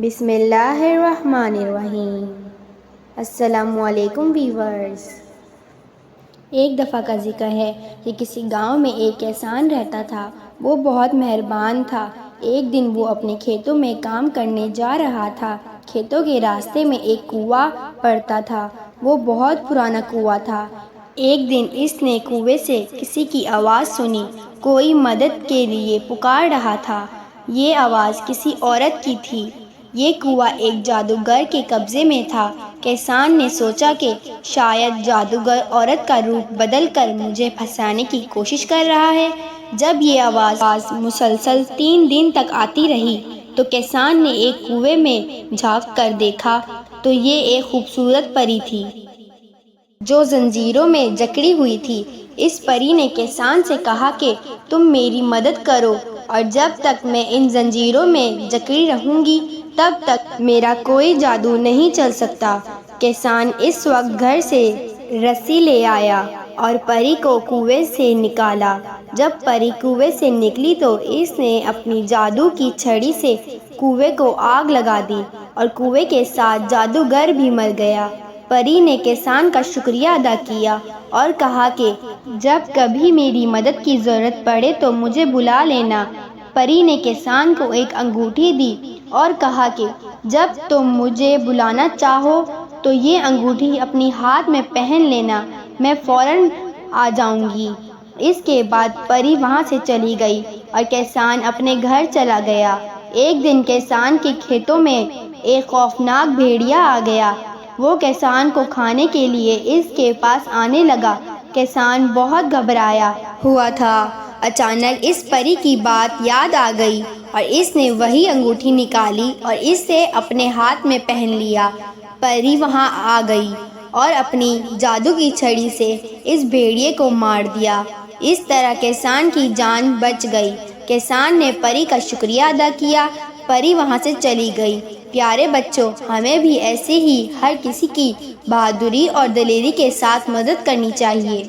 بسم اللہ الرحمن الرحیم۔ السلام علیکم ویورز۔ ایک دفعہ کا ذکر ہے کہ کسی گاؤں میں ایک کسان رہتا تھا۔ وہ بہت مہربان تھا۔ ایک دن وہ اپنے کھیتوں میں کام کرنے جا رہا تھا۔ کھیتوں کے راستے میں ایک کنواں پڑتا تھا۔ وہ بہت پرانا کنواں تھا۔ ایک دن اس نے کنویں سے کسی کی آواز سنی۔ کوئی مدد کے لیے پکار رہا تھا۔ یہ آواز کسی عورت کی تھی۔ یہ کنواں ایک جادوگر کے قبضے میں تھا۔ کسان نے سوچا کہ شاید جادوگر عورت کا روپ بدل کر مجھے پھنسانے کی کوشش کر رہا ہے۔ جب یہ آواز مسلسل 3 دن تک آتی رہی تو کسان نے ایک کنویں میں جھانک کر دیکھا تو یہ ایک خوبصورت پری تھی جو زنجیروں میں جکڑی ہوئی تھی۔ اس پری نے کسان سے کہا کہ تم میری مدد کرو اور جب تک میں ان زنجیروں میں جکڑی رہوں گی تب تک میرا کوئی جادو نہیں چل سکتا۔ کسان اس وقت گھر سے رسی لے آیا اور پری کو کنویں سے نکالا۔ جب پری کنویں سے نکلی تو اس نے اپنی جادو کی چھڑی سے کنویں کو آگ لگا دی اور کنویں کے ساتھ جادوگر بھی مر گیا۔ پری نے کسان کا شکریہ ادا کیا اور کہا کہ جب کبھی میری مدد کی ضرورت پڑے تو مجھے بلا لینا۔ پری نے کسان کو ایک انگوٹھی دی اور کہا کہ جب تم مجھے بلانا چاہو تو یہ انگوٹھی اپنی ہاتھ میں پہن لینا، میں فوراً آ جاؤں گی۔ اس کے بعد پری وہاں سے چلی گئی اور کسان اپنے گھر چلا گیا۔ ایک دن کسان کے کھیتوں میں ایک خوفناک بھیڑیا آ گیا۔ وہ کسان کو کھانے کے لیے اس کے پاس آنے لگا۔ کسان بہت گھبرایا ہوا تھا۔ اچانک اس پری کی بات یاد آ گئی اور اس نے وہی انگوٹھی نکالی اور اسے اپنے ہاتھ میں پہن لیا۔ پری وہاں آ گئی اور اپنی جادو کی چھڑی سے اس بھیڑیے کو مار دیا۔ اس طرح کسان کی جان بچ گئی۔ کسان نے پری کا شکریہ ادا کیا۔ پری وہاں سے چلی گئی۔ پیارے بچوں، ہمیں بھی ایسے ہی ہر کسی کی بہادری اور دلیری کے ساتھ مدد کرنی چاہیے۔